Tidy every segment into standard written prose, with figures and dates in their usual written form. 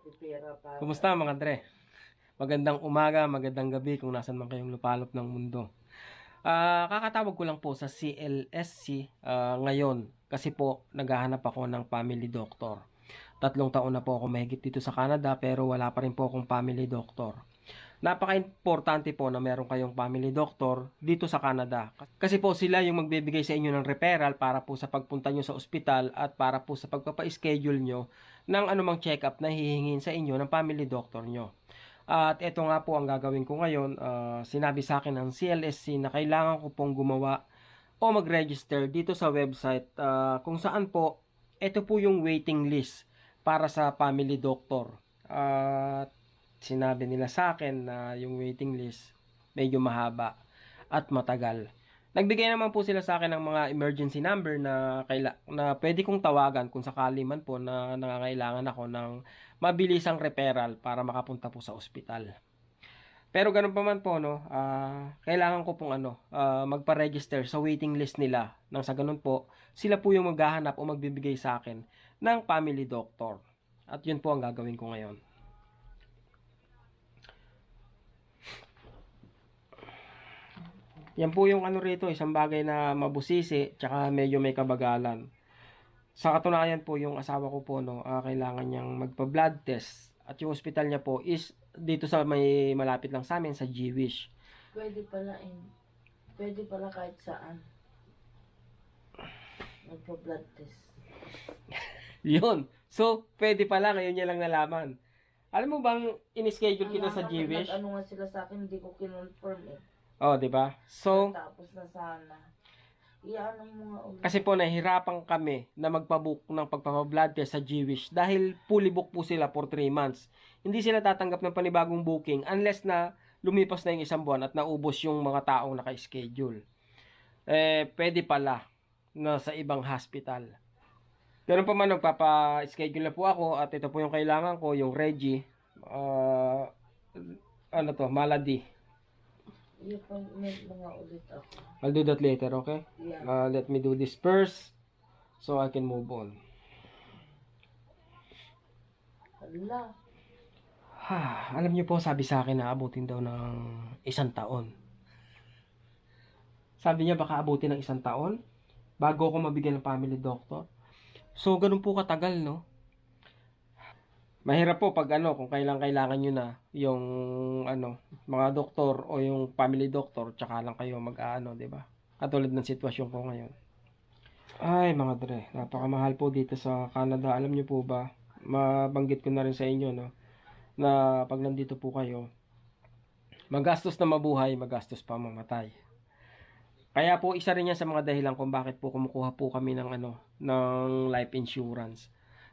Pipira para Kumusta mga Dre? Magandang umaga, magandang gabi kung nasan man kayong lupalop ng mundo. Kakatawag ko lang po sa CLSC ngayon kasi po naghahanap ako ng family doctor. 3 taon na po ako mahigit dito sa Canada pero wala pa rin po akong family doctor. Napaka-importante po na meron kayong family doctor dito sa Canada. Kasi po sila yung magbibigay sa inyo ng referral para po sa pagpunta nyo sa ospital at para po sa pagpapa-schedule nyo ng anumang check-up na hihingin sa inyo ng family doctor nyo. At ito nga po ang gagawin ko ngayon. Sinabi sa akin ng CLSC na kailangan ko pong gumawa o mag-register dito sa website kung saan po ito po yung waiting list para sa family doctor. At sinabi nila sa akin na yung waiting list medyo mahaba at matagal. Nagbigay naman po sila sa akin ng mga emergency number na pwede kong tawagan kung sakali man po na nangangailangan ako ng mabilisang referral para makapunta po sa ospital. Pero ganun pa man po, no, kailangan ko pong magpa-register sa waiting list nila. Nang sa ganun po, sila po yung maghahanap o magbibigay sa akin ng family doctor. At yun po ang gagawin ko ngayon. Yan po yung ano rito, isang bagay na mabusisi, tsaka medyo may kabagalan. Sa katunayan po, yung asawa ko po, no, kailangan niyang magpa-blood test. At yung hospital niya po is dito sa may malapit lang sa amin, sa Jewish. pwede pala pwede pala kahit saan magpa-blood test. Yun. So, pwede pala, ngayon niya lang nalaman. Alam mo bang in-schedule kita Kaya sa nga Jewish? nag-ano nga sila sa akin, hindi ko kinonfirm eh. Oh, 'di ba? So, Natapos na sana. Iano mo nga ulit. kasi po nahihirapan kami na magpabook ng pagpapa-blood test sa Jewish dahil fully book po sila for 3 months. Hindi sila tatanggap ng panibagong booking unless na lumipas na yung isang buwan at naubos yung mga taong naka-schedule. Pwede pala na sa ibang hospital. Ganun pa man, nagpapa-schedule na po ako at ito po yung kailangan ko, yung Reggie. Ano to, Malady. I-appointment mo nga ulit ako. I'll do that later, okay? Yeah. Let me do this first so I can move on. Hala. Alam niyo po, sabi sa akin na abutin daw ng 1 taon. Sabi niya baka abutin ng 1 taon bago ako mabigyan ng family doctor. So, ganun po katagal, no? Mahirap po pag kung kailangan nyo na yung mga doktor o yung family doctor, tsaka lang kayo mag-aano, di ba? Katulad ng sitwasyon ko ngayon. Ay, mga dre, napakamahal po dito sa Canada. Alam niyo po ba, mabanggit ko na rin sa inyo, no, na pag nandito po kayo, magastos na mabuhay, magastos pa mamatay. Kaya po isa rin yan sa mga dahilan kung bakit po kumukuha po kami ng ng life insurance.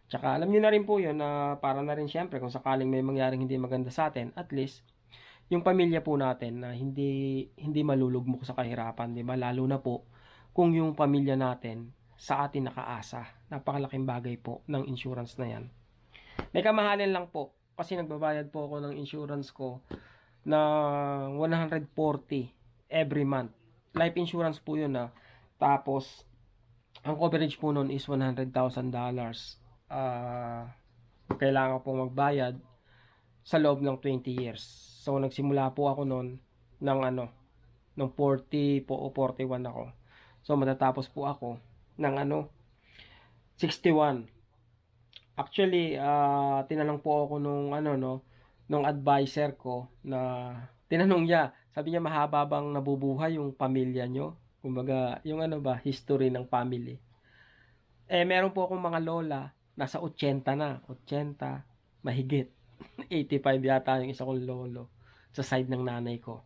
Tsaka alam niyo na rin po 'yon na para na rin syempre kung sakaling may mangyaring hindi maganda sa atin, at least yung pamilya po natin na hindi malulugmok sa kahirapan, 'di ba? Lalo na po kung yung pamilya natin sa atin nakaasa. Napakalaking bagay po ng insurance na 'yan. May kamahalan lang po kasi nagbabayad po ako ng insurance ko ng 140 every month. Life insurance po 'yun na. Tapos ang coverage po nun is $100,000. Kailangan po magbayad sa loob ng 20 years. So nagsimula po ako noon ng ng 40 po o 41 ako. So matatapos po ako ng 61. Actually, tinanong po ako nung nung advisor ko na tinanong niya, sabi niya mahaba bang nabubuhay yung pamilya nyo? Kumbaga, yung history ng family. Meron po akong mga lola, nasa 80 na, 80, mahigit. 85 yata yung isa kong lolo sa side ng nanay ko.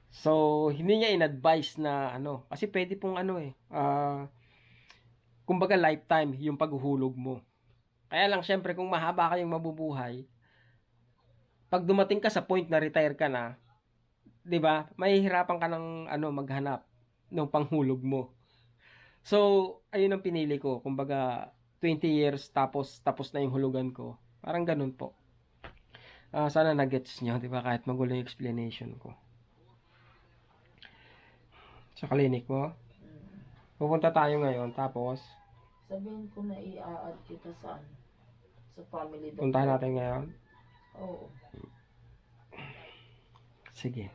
So, hindi niya in-advise na kasi pwede pong kumbaga lifetime yung paghuhulog mo. Kaya lang syempre kung mahaba kayong mabubuhay, pag dumating ka sa point na retire ka na, 'di ba? Mahihirapan ka ng maghanap ng panghulog mo. So, ayun ang pinili ko. Kumbaga 20 years tapos na yung hulugan ko. Parang ganun po. Sana na-gets nyo, 'di ba? Kahit magulo yung explanation ko. Sa clinic mo, Mm. pupunta tayo ngayon tapos Sabihin ko na i-add kita sa sa family doctor. Puntahan natin ngayon. Oo. Sige.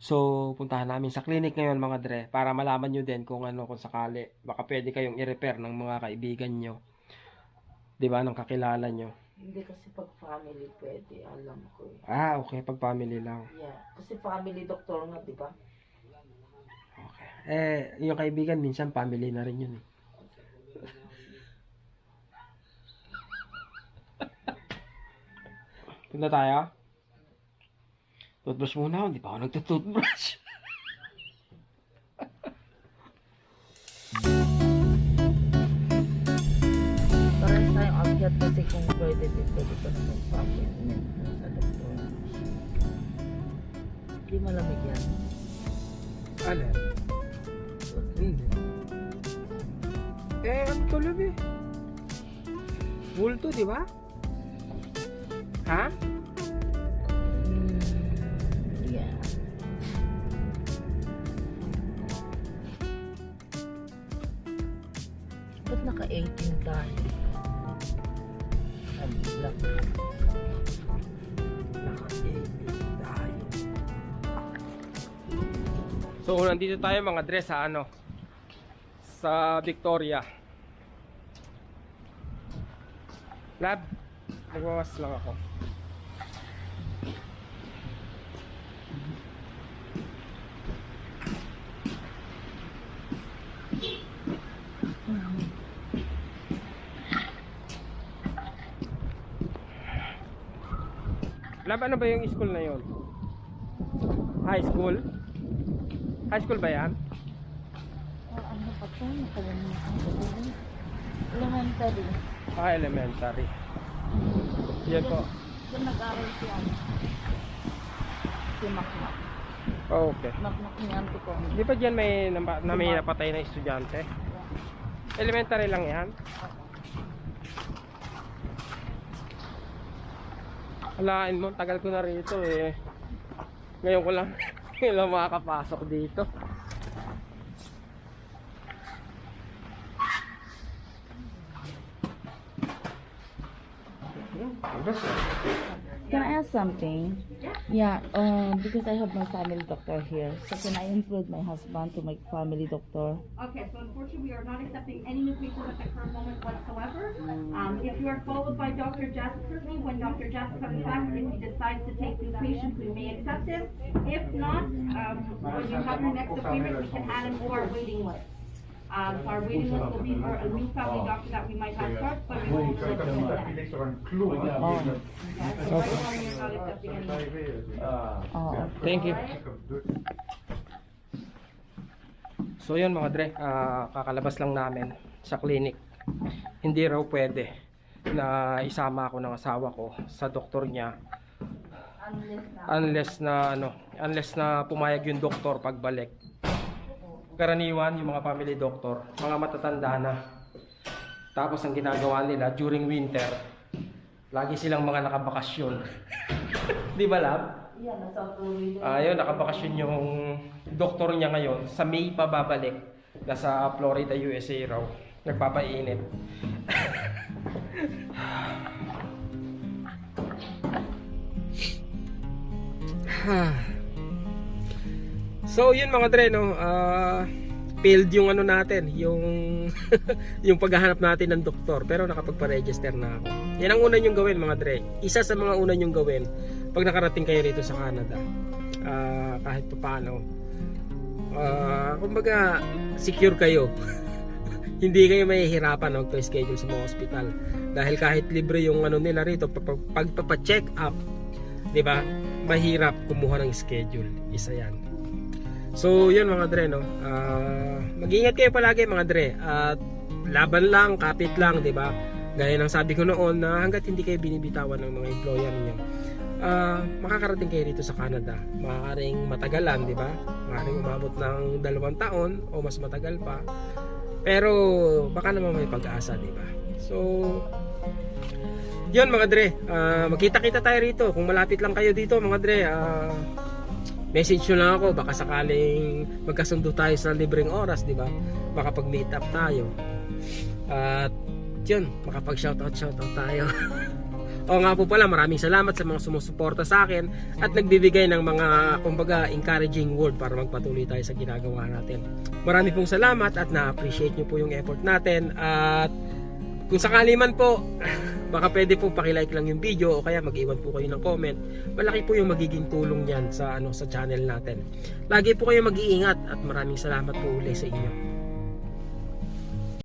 So, puntahan namin sa clinic ngayon mga dre para malaman nyo din kung ano, kung sakali. Baka pwede kayong i-repair ng mga kaibigan nyo. Diba? Ng kakilala nyo. Hindi kasi pag family pwede, alam ko eh. Ah, okay. Pag family lang. Yeah. Kasi family doctor nga, di ba? Okay. Yung kaibigan, minsan family na rin yun eh. Punta tayo? Toothbrush muna ako. Hindi pa ako nagtutoothbrush. Parang tayong akyat kasi kung pwede pa na mag-appointment sa doktor. Hindi malamig yan. Ano? Hindi. Ang tulog eh. Bulto, di ba? Ha? Yeah. Ba't naka-18 tayo? Ang black. tayo. So, nandito tayo mga dre sa ano? Sa Victoria. Lab, nagwawas lang ako. Lab, ano ba yung school na yun? High school? High school ba yan? Ano pa ito? Nakalimutan ko. Elementary. Elementary. Yan po. Doon nag-aral si ano? Si Makmak. Okay. Makmak ni auntie ko. Di ba dyan may napatay na estudyante? Elementary lang yan? Alain mo, tagal ko na rito eh. Ngayon ko lang makakapasok dito. Can I ask something? Yeah, because I have my family doctor here. So can I include my husband to my family doctor? Okay, so unfortunately, we are not accepting any new people at the current moment whatsoever. If you are followed by Dr. Jess, certainly when Dr. Jess comes back, if he decides to take new patients, we may accept him. If not, when you have your next appointment, we can add him to our waiting list. Our waiting list will be for a new family doctor that we might not start, but we won't let them know that. So right now, we are not accepting any. Oh, Thank you. So yun mga dre, kakalabas lang namin sa clinic. Hindi raw pwede na isama ako ng asawa ko sa doktor niya unless na pumayag yung doktor pagbalik. Karaniwan yung mga family doctor, mga matatanda na. Tapos ang ginagawa nila during winter, lagi silang mga nakabakasyon. Di ba, Lab? yeah, nasa Florida. Ayun, nakabakasyon yung doktor niya ngayon. Sa May pa babalik. Nasa Florida, USA raw. Nagpapainit. So, yun mga dre, no? Failed yung ano natin, yung yung paghahanap natin ng doktor, pero nakapagpa-register na ako. Yan ang una nyong gawin mga dre. Isa sa mga una nyong gawin pag nakarating kayo rito sa Canada. Kahit pa paano, kumbaga secure kayo. Hindi kayo mahihirapan magpa-schedule sa mga hospital dahil kahit libre yung ano nila rito pagpapa-check up, 'di ba? Mahirap kumuha ng schedule. Isa 'yan. So, yun mga dre, no? Mag-ingat kayo palagi mga dre. At laban lang, kapit lang, 'di ba? Gaya ng sabi ko noon na hangga't hindi kayo binibitawan ng mga employer niyo, makakarating kayo dito sa Canada. Maaaring matagalan, 'di ba? Maaaring umabot ng 2 taon o mas matagal pa. Pero baka naman may pag-asa, 'di ba? So, yun mga dre, magkita-kita tayo rito. Kung malapit lang kayo dito mga dre, message nyo lang ako, baka sakaling magkasundo tayo sa libreng oras, di ba? Baka pag meet up tayo. At yun, makapag-shoutout tayo. O nga po pala, maraming salamat sa mga sumusuporta sa akin at nagbibigay ng mga, kumbaga, encouraging word para magpatuloy tayo sa ginagawa natin. Marami pong salamat at na-appreciate nyo po yung effort natin. At kung sakali man po, baka pwede po pakilike lang yung video o kaya mag-iwan po kayo ng comment. Malaki po yung magiging tulong yan sa, sa channel natin. Lagi po kayo mag-iingat at maraming salamat po ulit sa inyo.